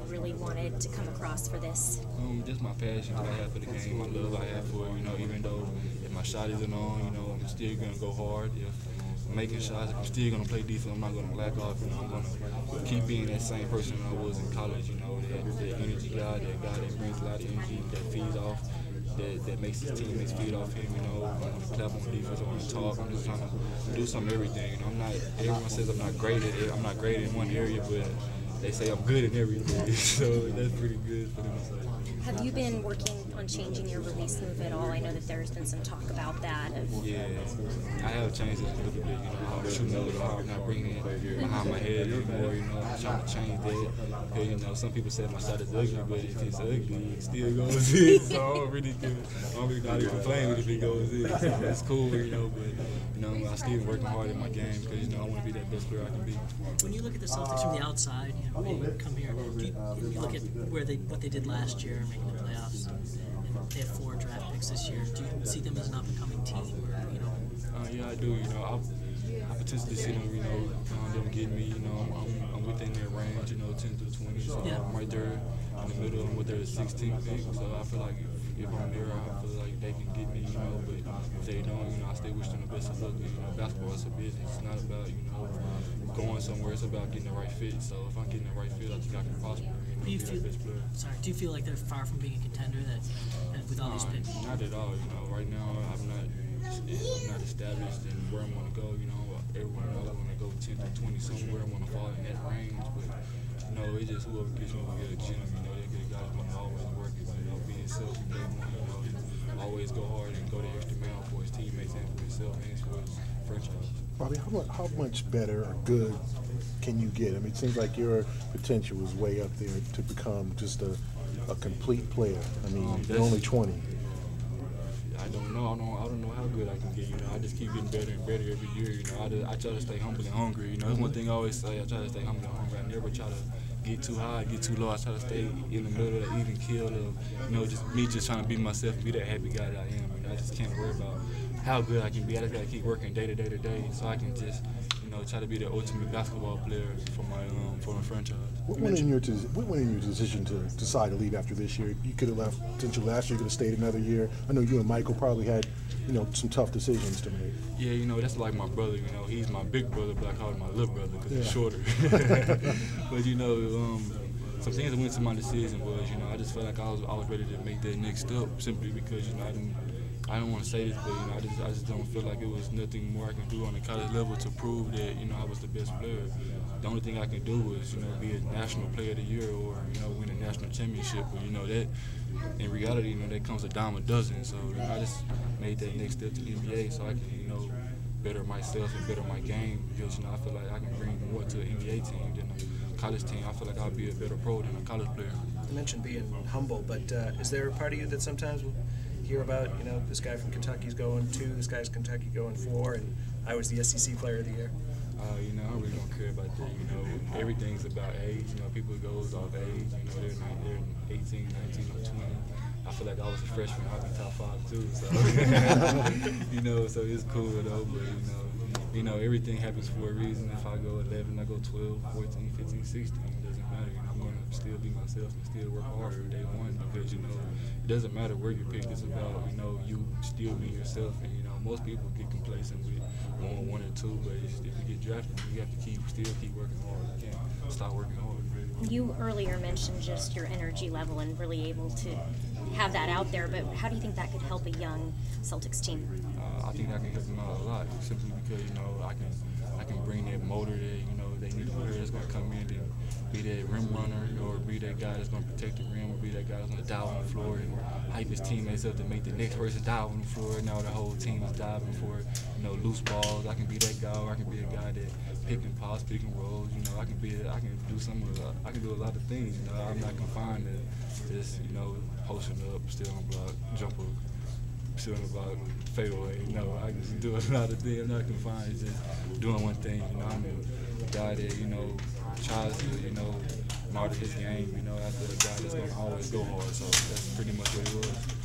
really wanted to come across for this? Just my passion that I have for the game, my love I have for it. Even though if my shot isn't on, I'm still gonna go hard. If I'm making shots, I'm still gonna play defense. I'm not gonna back off. I'm gonna keep being that same person I was in college. That energy guy, that guy that brings a lot of energy, that feeds off. That makes his teammates feed off him, I want to clap on defense, I want to talk, I'm just trying to do some everything. Everyone says I'm not great at it, I'm not great in one area, but they say I'm good in everything, so that's pretty good for them to say. Have you been working on changing your release move at all? I know that there's been some talk about that. Yeah, I have changed it a little bit, I'm shooting a little hard, I'm not bringing it behind my head anymore, I'm trying to change that, because, some people say my shot is ugly, but if it's ugly, it still goes in, so I don't really not even complain if it goes in, so it's cool, but, I still working hard in my game, because, I want to be that best player I can be. When you look at the Celtics from the outside, you come here, you look at what they did last year, making the playoffs, and they have 4 draft picks this year. Do you see them as an up-and-coming team? Yeah, I do. I potentially see them, them getting me. I'm within their range, 10 to 20. So I'm right there in the middle. I'm with their 16th pick. So I feel like if I'm there, I feel like they can get me. But if they don't, I still wish them the best of luck. Basketball is a business. It's not about going somewhere. It's about getting the right fit. So if I'm getting the right fit, I think I can prosper. Do you feel like they're far from being a contender with all these picks? Not at all. Right now I'm not established in where I'm going to go. Everyone knows I want to go 10 to 20 somewhere. I want to fall in that range, but it's just whoever gets me to get a gym. They get a guy who's going to always work it. Being self from day one. Always go hard and go the extra mile for his teammates and for himself and for his franchise. Bobby, how much better or good can you get? It seems like your potential is way up there to become just a complete player. You're only 20. I don't know. I don't know how good I can get. I just keep getting better and better every year. I try to stay humble and hungry. That's one thing I always say. I try to stay humble and hungry. I never try to get too high, get too low. I try to stay in the middle of the even keel of, just trying to be myself, be that happy guy that I am. I just can't worry about how good I can be. I just gotta keep working day to day to day, so I can just, try to be the ultimate basketball player for my franchise. What went in your decision to decide to leave after this year? You could have left potentially last year. You could have stayed another year. I know you and Michael probably had, some tough decisions to make. Yeah, that's like my brother. He's my big brother, but I call him my little brother because he's shorter. But some things that went to my decision was, I just felt like I was ready to make that next step simply because, I don't want to say this, but I just don't feel like it was nothing more I can do on the college level to prove that I was the best player. The only thing I can do is be a national player of the year or win a national championship. But that in reality that comes a dime a dozen. So I just made that next step to the NBA so I can better myself and better my game because I feel like I can bring more to an NBA team than a college team. I feel like I'll be a better pro than a college player. You mentioned being humble, but is there a part of you that sometimes will hear about, this guy from Kentucky's going 2, this guy's Kentucky going 4, and I was the SEC Player of the Year? I really don't care about that. Everything's about age. People goes off age. They're 18, 19, or 20. I feel like I was a freshman. I'll be top 5 too. So, so it's cool though. But everything happens for a reason. If I go 11, I go 12, 14, 15, 16. It doesn't matter. I'm gonna still be myself and still work hard every day one because it doesn't matter where you pick. It's about you still being yourself. And most people get complacent with 1 or 2, but if you get drafted, you have to still keep working hard. You can't stop working hard. You earlier mentioned just your energy level and really able to have that out there, but how do you think that could help a young Celtics team? I think I can help them out a lot simply because I can bring that motor that they need a player that's going to come in and be that rim runner or be that guy that's going to protect the rim or be that guy that's going to dive on the floor and hype his teammates up to make the next person dive on the floor. Now the whole team is diving for loose balls. I can be that guy, or I can be a guy that pick and pass, pick and rolls. I can do a lot of things. I'm not confined to just posting up, still on block, jumper, still on the block, fade away. I can do a lot of things. I'm not confined to just doing one thing. I'm a guy that tries to martyr his game. After a guy that's gonna always go hard. So that's pretty much what it was.